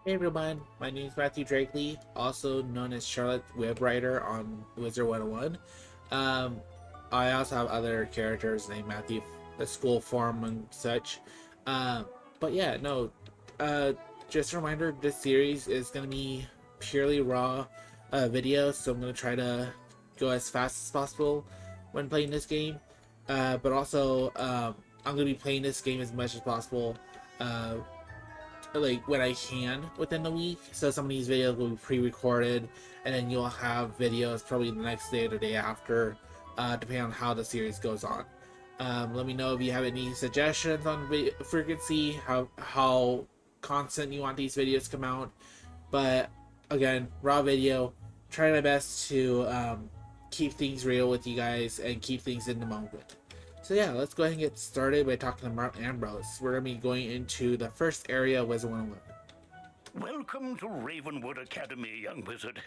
Hey everyone, my name is Matthew Drakely, also known as Charlotte Webwriter on Wizard 101. Um, I also have other characters named Matthew, the school form and such. Um, but yeah, no, uh, just a reminder, this series is going to be purely raw video, so I'm going to try to go as fast as possible when playing this game. But also, I'm going to be playing this game as much as possible. Uh, like when I can within the week. So some of these videos will be pre-recorded, and then you'll have videos probably the next day or the day after, depending on how the series goes on. Let me know if you have any suggestions on frequency, how constant you want these videos to come out. But again, raw video. Try my best to keep things real with you guys and keep things in the moment. So yeah, let's go ahead and get started by talking to Mark Ambrose. We're going to be going into the first area of Wizard 101. Welcome to Ravenwood Academy, young wizard.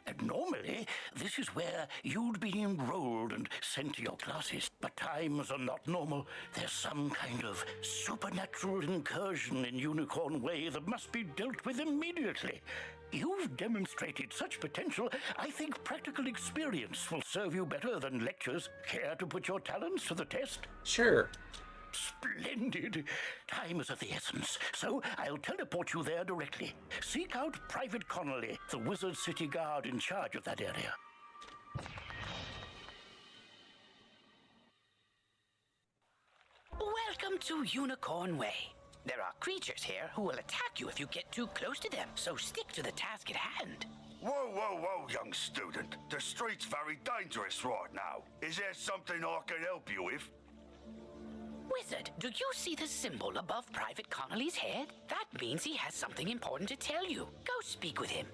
And normally, this is where you'd be enrolled and sent to your classes. But times are not normal. There's some kind of supernatural incursion in Unicorn Way that must be dealt with immediately. You've demonstrated such potential, I think practical experience will serve you better than lectures. Care to put your talents to the test? Sure. Splendid. Time is of the essence, so I'll teleport you there directly. Seek out Private Connolly, the Wizard City Guard in charge of that area. Welcome to Unicorn Way. There are creatures here who will attack you if you get too close to them, so stick to the task at hand. Whoa, young student. The street's very dangerous right now. Is there something I can help you with? Wizard, do you see the symbol above Private Connolly's head? That means he has something important to tell you. Go speak with him.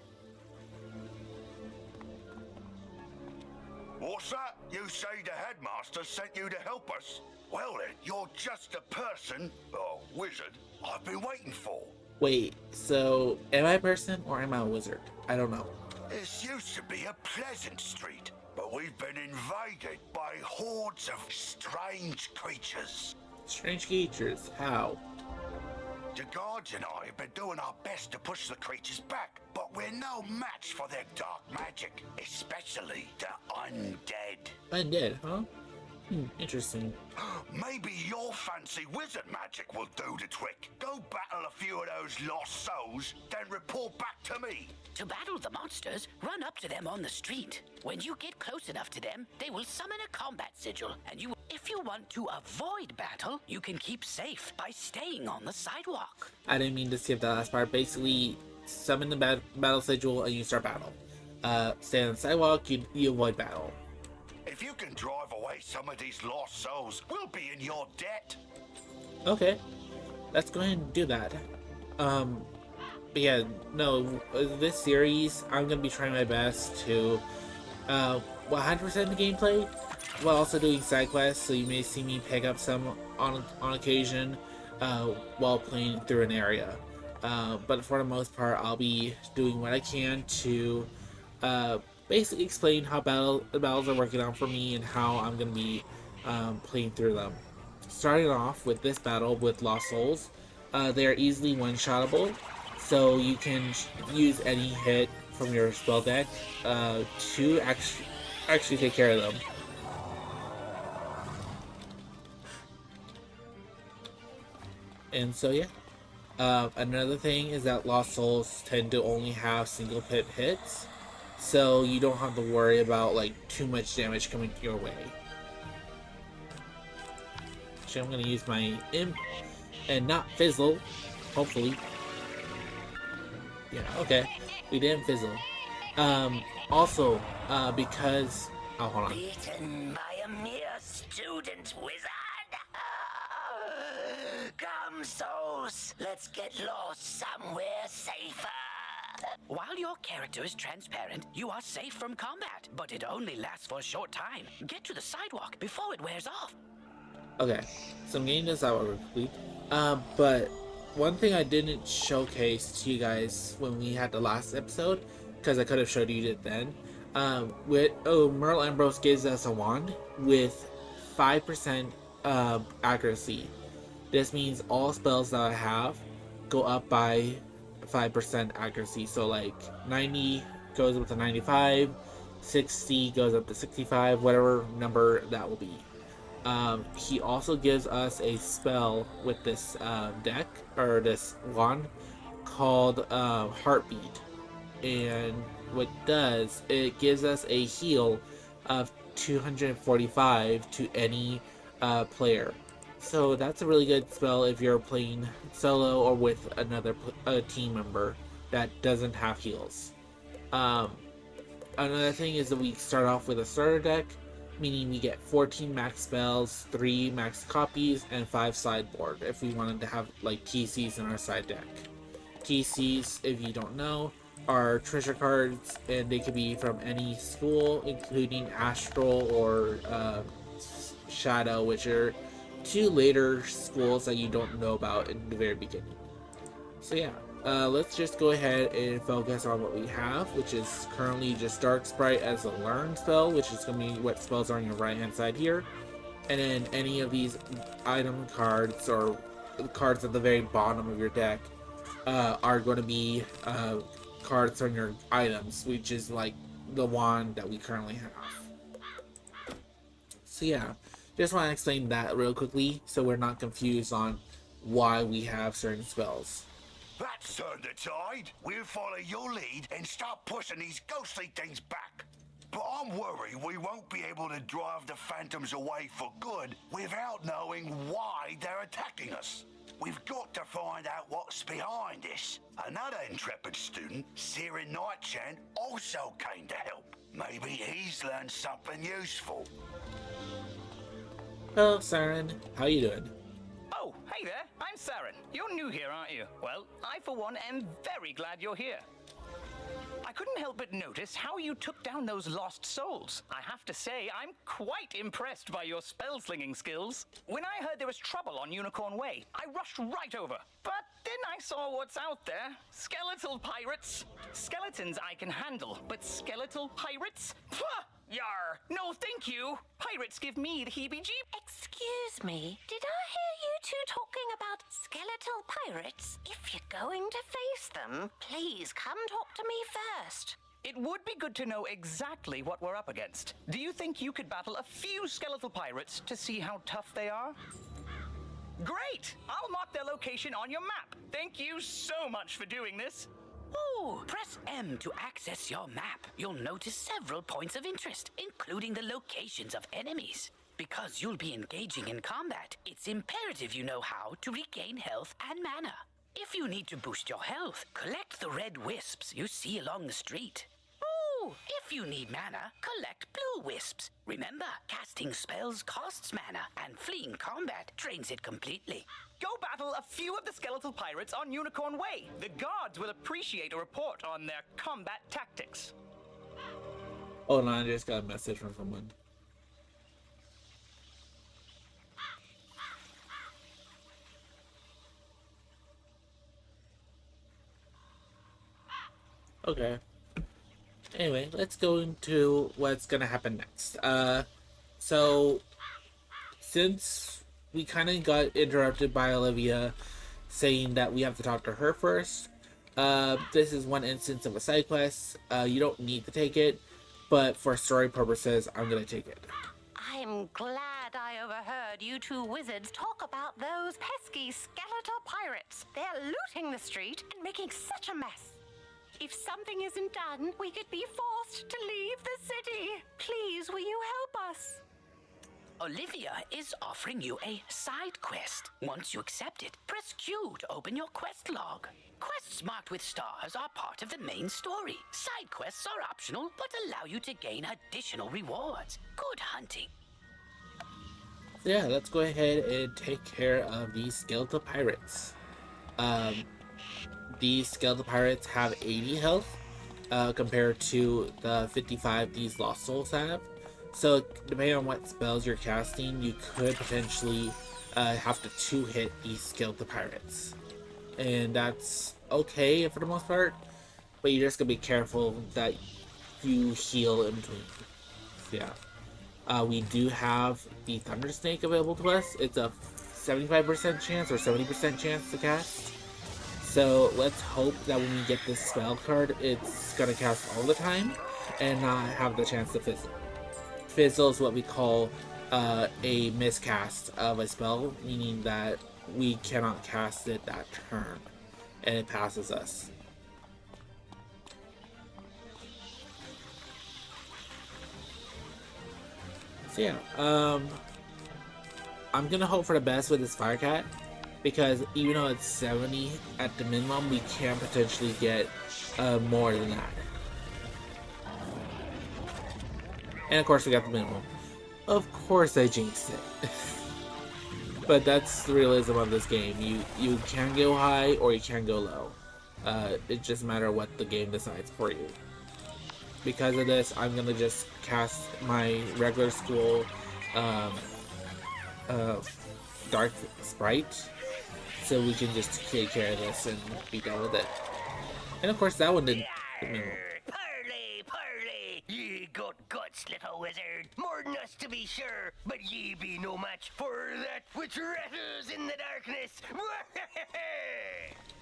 What's that? You say the headmaster sent you to help us? Well then, you're just the person, or wizard, I've been waiting for. Wait, so am I a person or am I a wizard? I don't know. This used to be a pleasant street, but we've been invaded by hordes of strange creatures. Strange creatures, how? The guards and I have been doing our best to push the creatures back, but we're no match for their dark magic, especially the undead. Undead, huh? Interesting. Maybe your fancy wizard magic will do the trick. Go battle a few of those lost souls, then report back to me. To battle the monsters, run up to them on the street. When you get close enough to them, they will summon a combat sigil, and if you want to avoid battle, you can keep safe by staying on the sidewalk. I didn't mean to skip that last part. Basically, summon the battle sigil and you start battle. Stay on the sidewalk, you avoid battle. If you can drive away some of these lost souls, we'll be in your debt. Okay, let's go ahead and do that. But yeah, no, this series, I'm gonna be trying my best to 100% the gameplay, while also doing side quests. So you may see me pick up some on occasion while playing through an area. But for the most part, I'll be doing what I can to basically explain how the battles are working out for me and how I'm going to be playing through them. Starting off with this battle with Lost Souls, they are easily one-shottable, so you can use any hit from your spell deck to actually take care of them. And so yeah, another thing is that Lost Souls tend to only have single pip hits, so you don't have to worry about like too much damage coming your way. Actually, I'm gonna use my imp and not fizzle, hopefully. Yeah, okay, we didn't fizzle. Also, because hold on. Beaten by a mere student, wizard. Come, souls, let's get lost somewhere safer. While your character is transparent, you are safe from combat, but it only lasts for a short time. Get to the sidewalk before it wears off. Okay, so I'm getting this out real quickly. But one thing I didn't showcase to you guys when we had the last episode, because I could have showed you it then, Merle Ambrose gives us a wand with 5% accuracy. This means all spells that I have go up by 5% accuracy. So like 90 goes up to 95, 60 goes up to 65, whatever number that will be. He also gives us a spell with this deck, or this wand, called Heartbeat. And what it does, it gives us a heal of 245 to any player. So that's a really good spell if you're playing solo or with another team member that doesn't have heals. Um, Another thing is that we start off with a starter deck, meaning we get 14 max spells, 3 max copies, and 5 sideboard if we wanted to have like TCs in our side deck. TCs, if you don't know, are treasure cards, and they can be from any school, including Astral or Shadow, which are two later schools that you don't know about in the very beginning. So yeah, let's just go ahead and focus on what we have, which is currently just Dark Sprite as a learn spell, which is going to be what spells are on your right hand side here. And then any of these item cards or cards at the very bottom of your deck are going to be cards on your items, which is like the wand that we currently have. So yeah, just want to explain that real quickly so we're not confused on why we have certain spells. That's turned the tide. We'll follow your lead and start pushing these ghostly things back. But I'm worried we won't be able to drive the phantoms away for good without knowing why they're attacking us. We've got to find out what's behind this. Another intrepid student, Siren Nightchant, also came to help. Maybe he's learned something useful. Hello, Siren. How you doing? Oh, hey there, I'm Saren. You're new here, aren't you? Well, I for one am very glad you're here. I couldn't help but notice how you took down those lost souls. I have to say, I'm quite impressed by your spell-slinging skills. When I heard there was trouble on Unicorn Way, I rushed right over. But then I saw what's out there. Skeletal pirates. Skeletons I can handle, but skeletal pirates? Pwah! Yar! No, thank you! Pirates give me the heebie-jeeb. Excuse me, did I hear you two talking about skeletal pirates? If you're going to face them, please come talk to me first. It would be good to know exactly what we're up against. Do you think you could battle a few skeletal pirates to see how tough they are? Great! I'll mark their location on your map. Thank you so much for doing this. Ooh, press M to access your map. You'll notice several points of interest, including the locations of enemies. Because you'll be engaging in combat, it's imperative you know how to regain health and mana. If you need to boost your health, collect the red wisps you see along the street. Ooh, if you need mana, collect blue wisps. Remember, casting spells costs mana, and fleeing combat drains it completely. Go battle a few of the skeletal pirates on Unicorn Way. The guards will appreciate a report on their combat tactics. Oh no, I just got a message from someone. Okay. Anyway, let's go into what's gonna happen next. So since we kind of got interrupted by Olivia saying that we have to talk to her first, this is one instance of a side quest. You don't need to take it, but for story purposes, I'm gonna take it. I'm glad I overheard you two wizards talk about those pesky skeletal pirates. They're looting the street and making such a mess. If something isn't done, we could be forced to leave the city. Please, will you help us? Olivia is offering you a side quest. Once you accept it, press Q to open your quest log. Quests marked with stars are part of the main story. Side quests are optional, but allow you to gain additional rewards. Good hunting. So yeah, let's go ahead and take care of these skeletal pirates. These skeletal pirates have 80 health compared to the 55 these lost souls have. So depending on what spells you're casting, you could potentially have to two-hit these skeletal pirates. And that's okay for the most part, but you're just gonna be careful that you heal in between. So yeah. We do have the Thunder Snake available to us. It's a 75% chance or 70% chance to cast. So let's hope that when we get this spell card, it's gonna cast all the time and not have the chance to fizzle. Fizzle is what we call a miscast of a spell, meaning that we cannot cast it that turn and it passes us. So yeah, I'm gonna hope for the best with this Firecat, because even though it's 70 at the minimum, we can potentially get more than that. And of course we got the minimum. Of course I jinxed it. But that's the realism of this game. You can go high or you can go low. It just matters what the game decides for you. Because of this, I'm gonna just cast my regular school Dark Sprite, so we can just take care of this and be done with it. And of course, that one didn't. Parley, parley! Ye got guts, little wizard. More than us to be sure, but ye be no match for that which rattles in the darkness.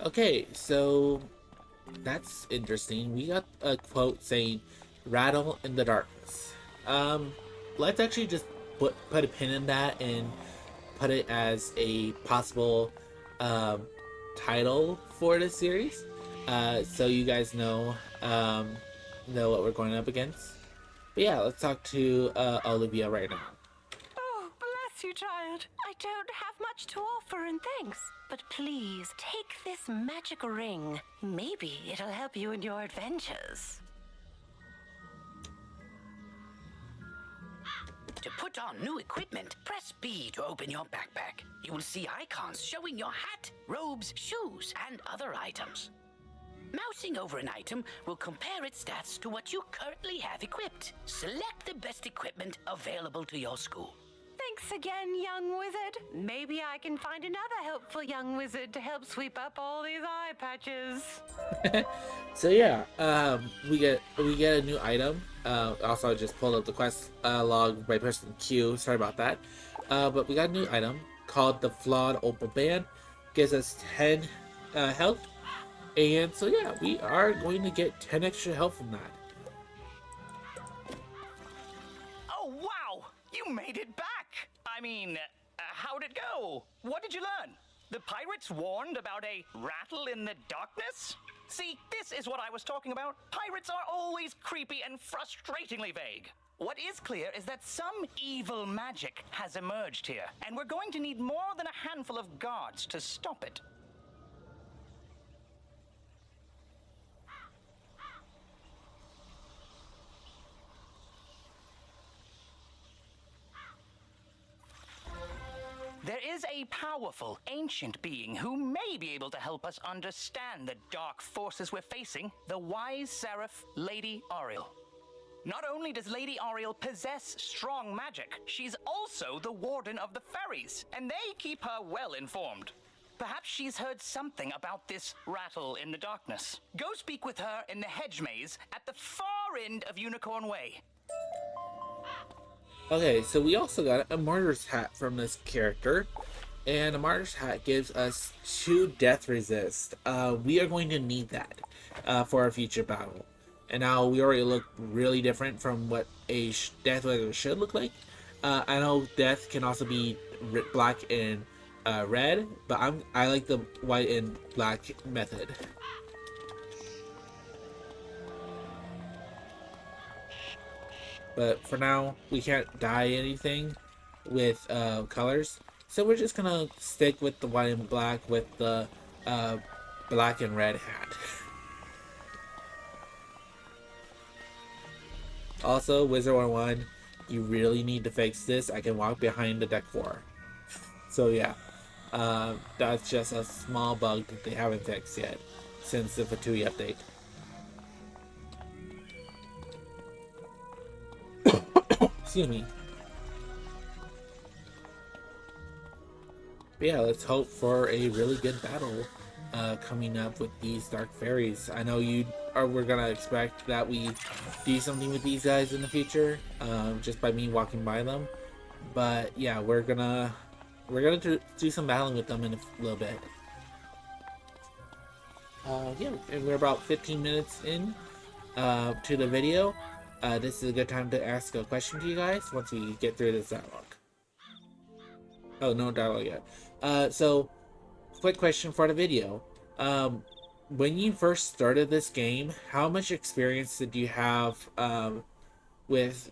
Okay, so that's interesting. We got a quote saying, "Rattle in the darkness." Let's actually just put a pin in that and put it as a possible title for this series, so you guys know what we're going up against. But yeah, let's talk to Olivia right now. Oh, bless you, child. I don't have much to offer in thanks. But please, take this magic ring. Maybe it'll help you in your adventures. To put on new equipment, press B to open your backpack. You will see icons showing your hat, robes, shoes, and other items. Mousing over an item will compare its stats to what you currently have equipped. Select the best equipment available to your school. Thanks again, young wizard. Maybe I can find another helpful young wizard to help sweep up all these eye patches. So yeah, we get a new item. Also, I just pulled up the quest log by pressing Q. Sorry about that. But we got a new item called the Flawed Opal Band. Gives us 10 health. And so yeah, we are going to get 10 extra health from that. Oh, wow! You made it back! I mean, how'd it go? What did you learn? The pirates warned about a rattle in the darkness? See, this is what I was talking about. Pirates are always creepy and frustratingly vague. What is clear is that some evil magic has emerged here, and we're going to need more than a handful of guards to stop it. There is a powerful, ancient being who may be able to help us understand the dark forces we're facing, the wise seraph, Lady Ariel. Not only does Lady Ariel possess strong magic, she's also the warden of the ferries, and they keep her well informed. Perhaps she's heard something about this rattle in the darkness. Go speak with her in the hedge maze at the far end of Unicorn Way. Okay, so we also got a martyr's hat from this character, and a martyr's hat gives us 2 death resist. We are going to need that for our future battle. And now we already look really different from what a death wizard should look like. I know death can also be black and red, but I like the white and black method. But for now, we can't dye anything with colors, so we're just gonna stick with the white and black with the black and red hat. Also, Wizard 101, you really need to fix this. I can walk behind the deck 4. So yeah, that's just a small bug that they haven't fixed yet since the Fatui update. Excuse me. But yeah, let's hope for a really good battle coming up with these Dark Fairies. I know we're gonna expect that we do something with these guys in the future, just by me walking by them. But yeah, we're gonna do some battling with them in a little bit. Yeah, and we're about 15 minutes in to the video. This is a good time to ask a question to you guys once we get through this dialogue. Oh, no dialogue yet. So, quick question for the video. When you first started this game, how much experience did you have with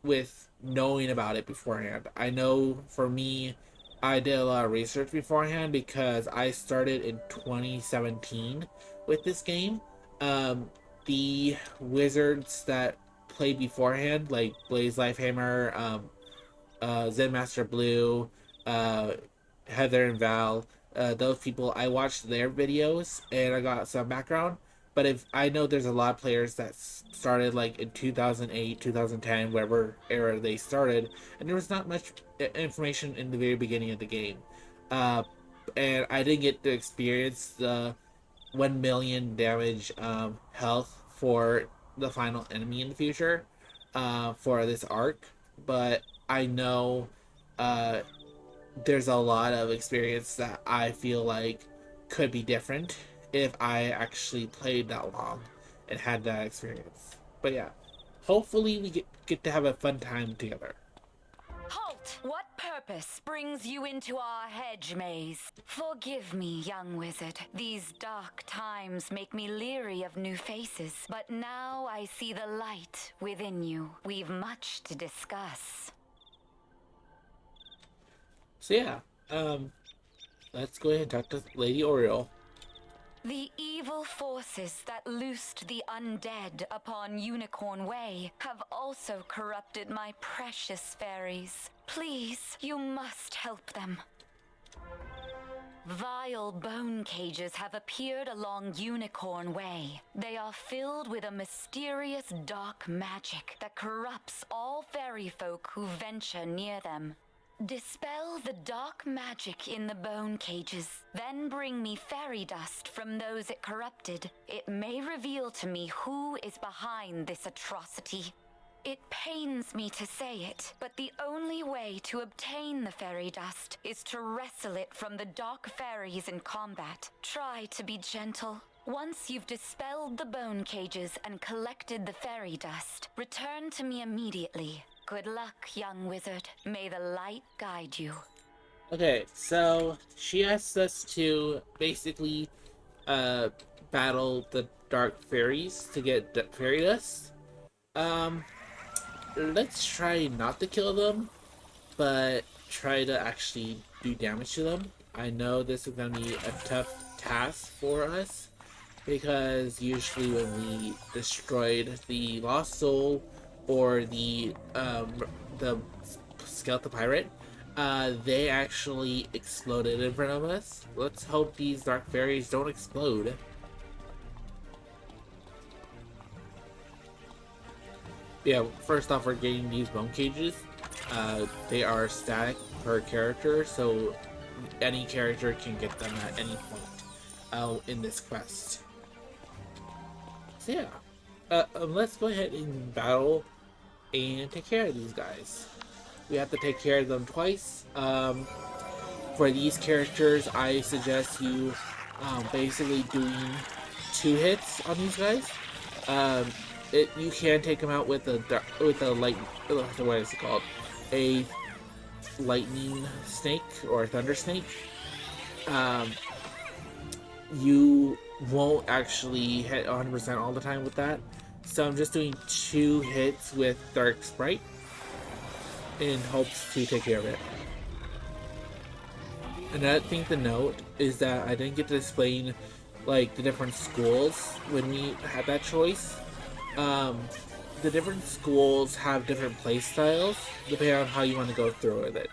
with knowing about it beforehand? I know for me, I did a lot of research beforehand because I started in 2017 with this game. The wizards that played beforehand, like Blaze Lifehammer, Zen Master Blue, uh, Heather and Val, those people, I watched their videos and I got some background. But if I know there's a lot of players that started like in 2008, 2010, wherever era they started, and there was not much information in the very beginning of the game. Uh, and I didn't get to experience the 1 million damage health for the final enemy in the future for this arc. But I know uh, there's a lot of experience that I feel like could be different if I actually played that long and had that experience. But yeah, hopefully we get to have a fun time together. Halt! What purpose brings you into our hedge maze? Forgive me, young wizard. These dark times make me leery of new faces. But now I see the light within you. We've much to discuss. So yeah, let's go ahead and talk to Lady Oriole. The evil forces that loosed the undead upon Unicorn Way have also corrupted my precious fairies. Please, you must help them. Vile bone cages have appeared along Unicorn Way. They are filled with a mysterious dark magic that corrupts all fairy folk who venture near them. Dispel the dark magic in the bone cages, then bring me fairy dust from those it corrupted. It may reveal to me who is behind this atrocity. It pains me to say it, but the only way to obtain the fairy dust is to wrestle it from the dark fairies in combat. Try to be gentle. Once you've dispelled the bone cages and collected the fairy dust, return to me immediately. Good luck, young wizard. May the light guide you. Okay, so she asks us to basically battle the dark fairies to get the fairy dust. Let's try not to kill them, but try to actually do damage to them. I know this is gonna be a tough task for us because usually when we destroyed the Lost Soul or the Skeleton Pirate, they actually exploded in front of us. Let's hope these dark fairies don't explode. Yeah, first off, we're getting these bone cages. They are static per character, so any character can get them at any point in this quest. So yeah, let's go ahead and battle and take care of these guys. We have to take care of them twice. For these characters, I suggest you basically doing 2 hits on these guys. You can take them out with a light. What is it called? A lightning snake or a thunder snake. You won't actually hit 100% all the time with that. So I'm just doing 2 hits with Dark Sprite in hopes to take care of it. Another thing to note is that I didn't get to explain like the different schools when we had that choice. The different schools have different play styles depending on how you want to go through with it.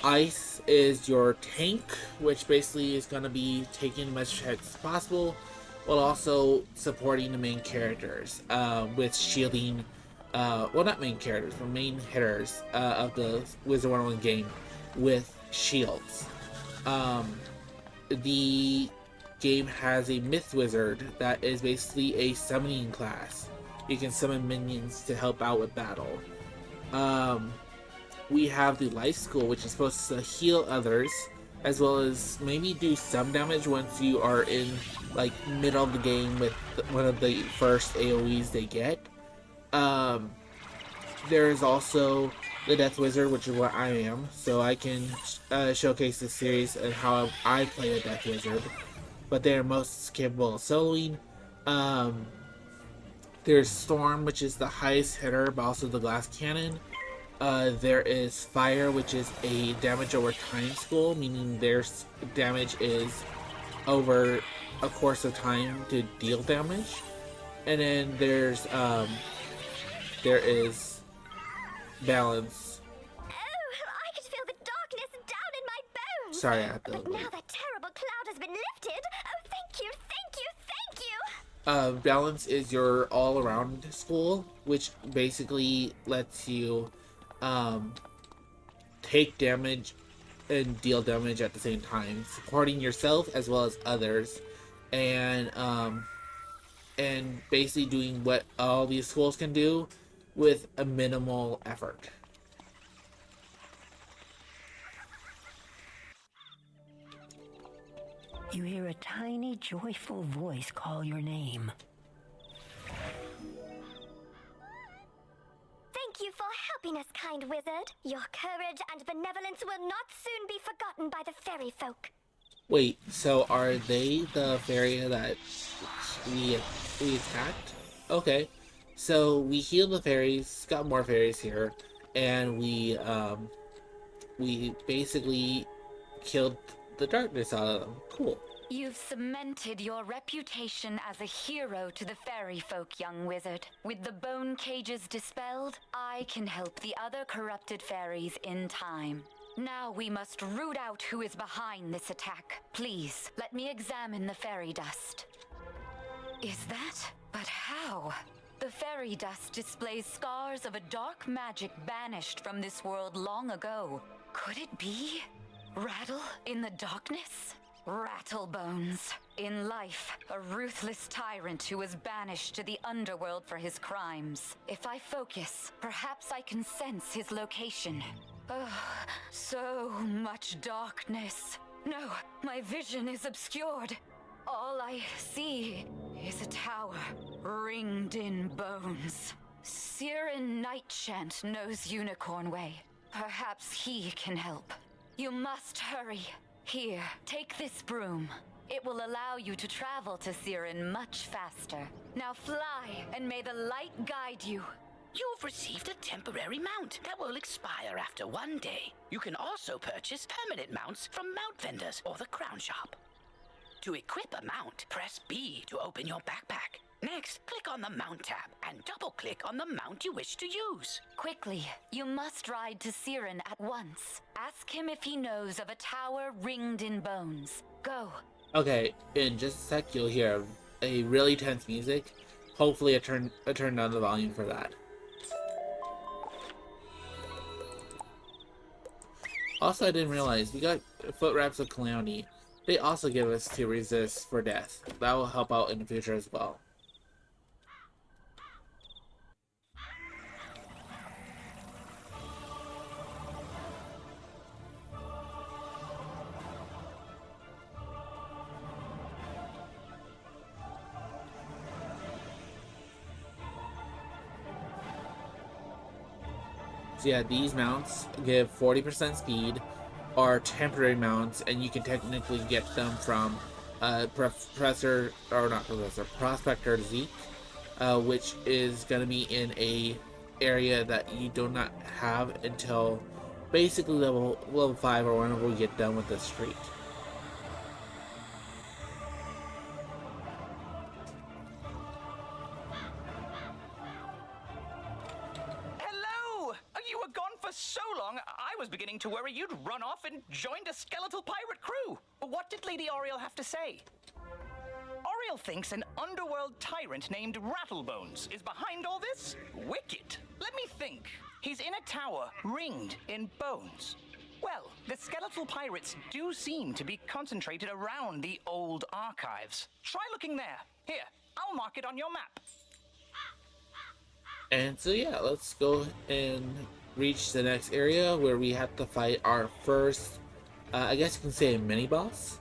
Ice is your tank, which basically is going to be taking as much hits as possible while also supporting the main characters with shielding, well, not main characters, but main hitters of the Wizard 101 game with shields. The game has a Myth Wizard that is basically a summoning class. You can summon minions to help out with battle. We have the Life School, which is supposed to heal others as well as maybe do some damage once you are in like middle of the game with one of the first AoEs they get. Um, there is also the Death Wizard, which is what I am, so I can showcase this series and how I play a Death Wizard. But they are most capable of soloing. Um, there's Storm, which is the highest hitter, but also the glass cannon. There is Fire, which is a damage over time school, meaning their damage is over a course of time to deal damage. And then there is Balance. Oh, I could feel the darkness down in my bones. Sorry, I have to But leave. now that terrible cloud has been lifted. Oh, thank you, thank you, thank you. Balance is your all-around school, which basically lets you take damage and deal damage at the same time, supporting yourself as well as others, and basically doing what all these schools can do with a minimal effort. You hear a tiny, joyful voice call your name. Thank you for helping us, kind wizard. Your courage and benevolence will not soon be forgotten by the fairy folk. Wait, so are they the fairy that we attacked? Okay, so we healed the fairies, got more fairies here, and we basically killed the darkness out of them. Cool. You've cemented your reputation as a hero to the fairy folk, young wizard. With the bone cages dispelled, I can help the other corrupted fairies in time. Now we must root out who is behind this attack. Please, let me examine the fairy dust. Is that? But how? The fairy dust displays scars of a dark magic banished from this world long ago. Could it be Rattle in the darkness? Rattle bones. In life, a ruthless tyrant who was banished to the underworld for his crimes. If I focus, perhaps I can sense his location. Oh, so much darkness. No, my vision is obscured. All I see is a tower ringed in bones. Siren Nightchant knows Unicorn Way. Perhaps he can help. You must hurry. Here, take this broom. It will allow you to travel to Siren much faster. Now fly, and may the light guide you. You've received a temporary mount that will expire after 1 day. You can also purchase permanent mounts from mount vendors or the crown shop. To equip a mount, press B to open your backpack. Next, click on the Mount tab and double-click on the mount you wish to use. Quickly, you must ride to Siren at once. Ask him if he knows of a tower ringed in bones. Go. Okay, in just a sec you'll hear a really tense music. Hopefully I turn down the volume for that. Also, I didn't realize we got foot wraps of calamity. They also give us to resist for death. That will help out in the future as well. So yeah, these mounts give 40% speed, are temporary mounts, and you can technically get them from Prospector Zeke, which is going to be in a area that you do not have until basically level 5 or whenever we get done with the street. Hello! You were gone for so long, I was beginning to worry you'd run off and joined a skeletal pirate crew. What did Lady Oriel have to say? Oriel thinks an underworld tyrant named Rattlebones is behind all this? Wicked. Let me think. He's in a tower ringed in bones. Well, the skeletal pirates do seem to be concentrated around the old archives. Try looking there. Here, I'll mark it on your map. And so yeah, let's go and reach the next area where we have to fight our first I guess you can say a mini boss.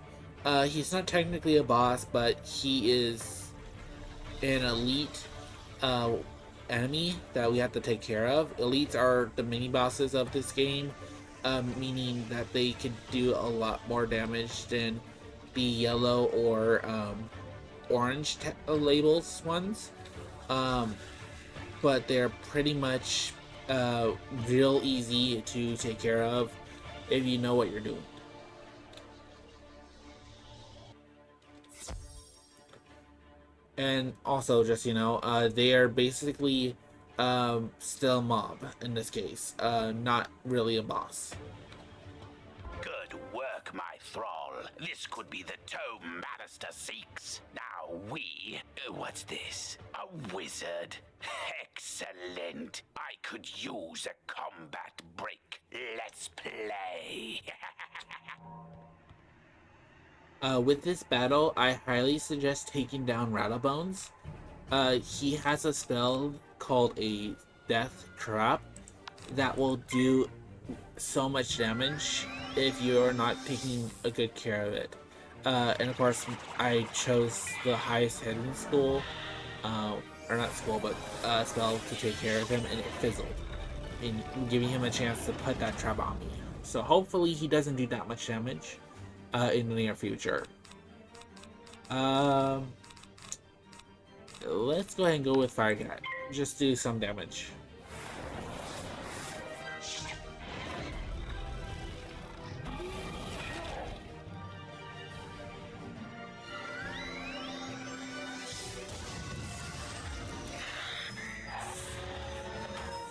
He's not technically a boss, but he is an elite uh, enemy that we have to take care of. Elites are the mini bosses of this game, meaning that they can do a lot more damage than the yellow or orange labels ones. Um, but they're pretty much real easy to take care of if you know what you're doing. And also, just they are basically still a mob in this case, not really a boss. Good work, my thrall. This could be the tome Magister seeks. Now what's this? A wizard? Excellent. I could use a combat break. Let's play. With this battle, I highly suggest taking down Rattlebones. He has a spell called a Death Trap that will do so much damage if you're not taking a good care of it. And of course, I chose the highest hitting school, or not school, but spell to take care of him, and it fizzled, and giving him a chance to put that trap on me. So hopefully he doesn't do that much damage in the near future. Let's go ahead and go with Fire Cat. Just do some damage.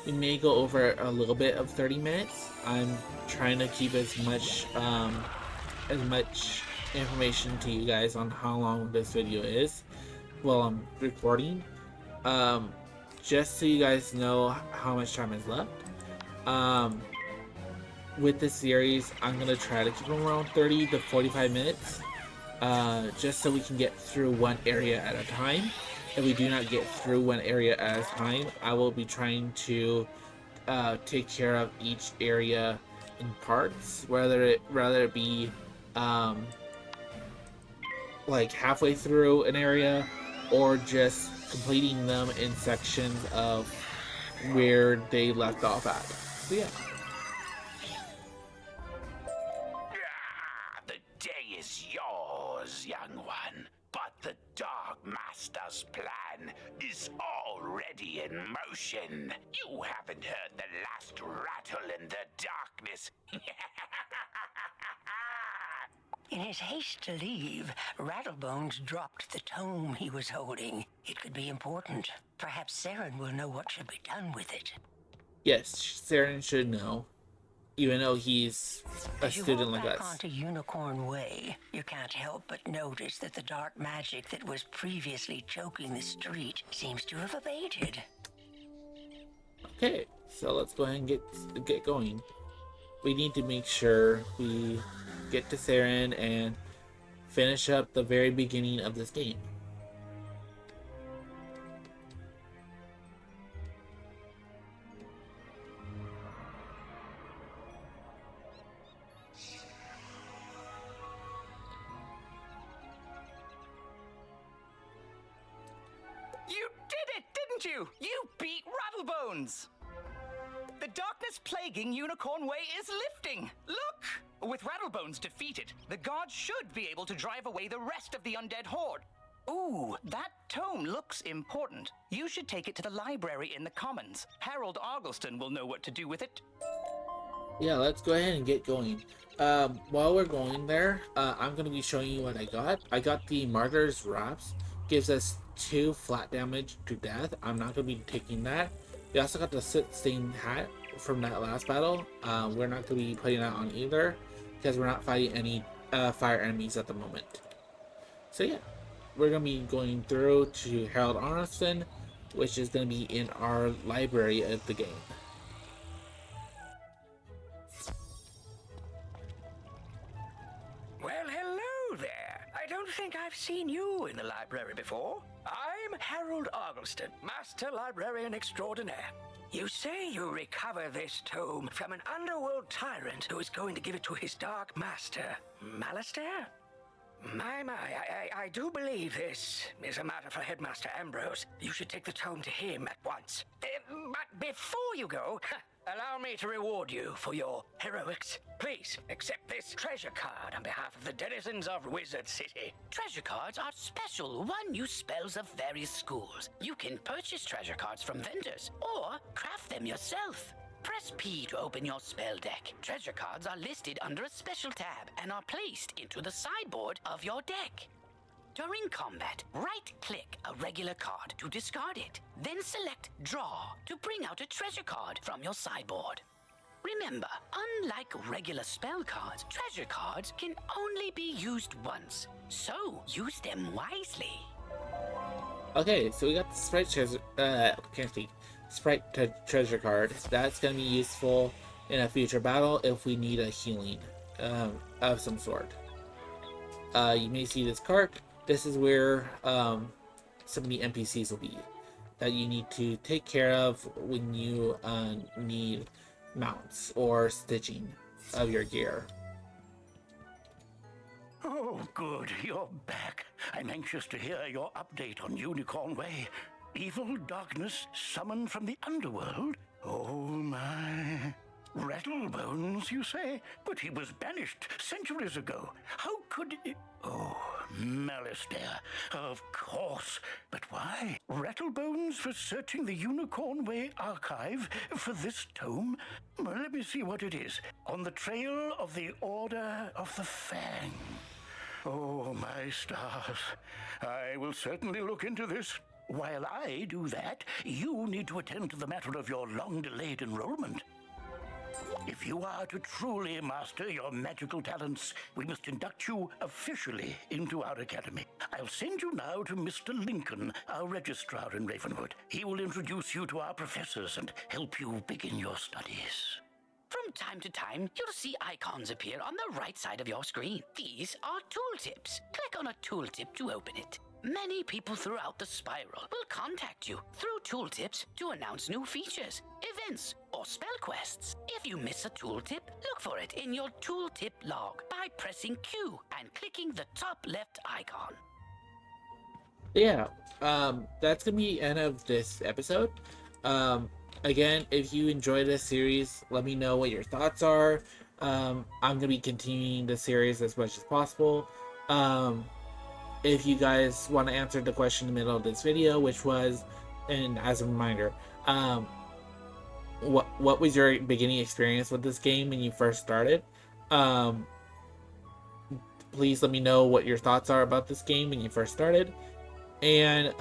We may go over a little bit of 30 minutes. I'm trying to keep as much information to you guys on how long this video is while I'm recording. Just so you guys know how much time is left. With this series, I'm gonna try to keep them around 30 to 45 minutes, just so we can get through one area at a time. If we do not get through one area at a time, I will be trying to take care of each area in parts, rather it be like halfway through an area, or just completing them in sections of where they left off at. So yeah. The day is yours, young one. But the Dark Master's plan is already in motion. You haven't heard the last rattle in the darkness. In his haste to leave, Rattlebones dropped the tome he was holding. It could be important. Perhaps Saren will know what should be done with it. Yes, Saren should know, even though he's a student like As you walk back us. onto Unicorn Way, you can't help but notice that the dark magic that was previously choking the street seems to have abated. Okay, so let's go ahead and get going. We need to make sure we get to Saren and finish up the very beginning of this game. You did it, didn't you? You beat Rattlebones! The darkness plaguing Unicorn Way is lifting. Look! With Rattlebones defeated, the gods should be able to drive away the rest of the undead horde. Ooh, that tome looks important. You should take it to the library in the Commons. Harold Argleston will know what to do with it. Yeah, let's go ahead and get going. While we're going there, I'm going to be showing you what I got. I got the Martyr's Wraps. Gives us 2 flat damage to death. I'm not going to be taking that. We also got the Soot Stain Hat from that last battle. We're not going to be putting that on either, because we're not fighting any fire enemies at the moment. So yeah, we're going to be going through to Harold Arneston, which is going to be in our library of the game. Well, hello there. I don't think I've seen you in the library before. I'm Harold Argleston, Master Librarian Extraordinaire. You say you recover this tome from an underworld tyrant who is going to give it to his dark master, Malistaire? My, I do believe this is a matter for Headmaster Ambrose. You should take the tome to him at once. But before you go, allow me to reward you for your heroics. Please accept this treasure card on behalf of the denizens of Wizard City. Treasure cards are special one-use spells of various schools. You can purchase treasure cards from vendors or craft them yourself. Press P to open your spell deck. Treasure cards are listed under a special tab and are placed into the sideboard of your deck. During combat, right-click a regular card to discard it. Then select Draw to bring out a treasure card from your sideboard. Remember, unlike regular spell cards, treasure cards can only be used once, so use them wisely. Okay, so we got the sprite treasure. Can't speak. Treasure card. That's gonna be useful in a future battle if we need a healing of some sort. You may see this card. This is where some of the NPCs will be that you need to take care of when you need mounts or stitching of your gear. Oh, good, you're back. I'm anxious to hear your update on Unicorn Way. Evil darkness summoned from the underworld? Oh my. Rattlebones, you say? But he was banished centuries ago. How could it... Oh, Malistaire, of course. But why? Rattlebones was searching the Unicorn Way archive for this tome? Well, let me see what it is. On the trail of the Order of the Fang. Oh, my stars. I will certainly look into this. While I do that, you need to attend to the matter of your long-delayed enrollment. If you are to truly master your magical talents, we must induct you officially into our academy. I'll send you now to Mr. Lincoln, our registrar in Ravenwood. He will introduce you to our professors and help you begin your studies. From time to time, you'll see icons appear on the right side of your screen. These are tooltips. Click on a tooltip to open it. Many people throughout the spiral will contact you through tooltips to announce new features, events, or spell quests. If you miss a tooltip, look for it in your tooltip log by pressing Q and clicking the top left icon. Yeah, that's gonna be the end of this episode. Again, if you enjoy this series, let me know what your thoughts are. I'm gonna be continuing the series as much as possible. If you guys want to answer the question in the middle of this video, which was, and as a reminder, what was your beginning experience with this game when you first started? Please let me know what your thoughts are about this game when you first started, and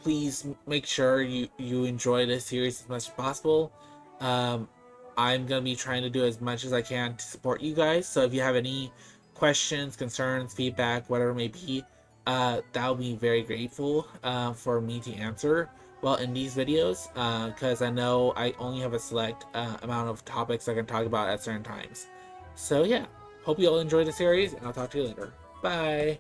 please make sure you enjoy this series as much as possible. I'm gonna be trying to do as much as I can to support you guys. So if you have any questions, concerns, feedback, whatever it may be, that would be very grateful for me to answer well in these videos, because I know I only have a select amount of topics I can talk about at certain times. So yeah, hope you all enjoyed the series, and I'll talk to you later. Bye!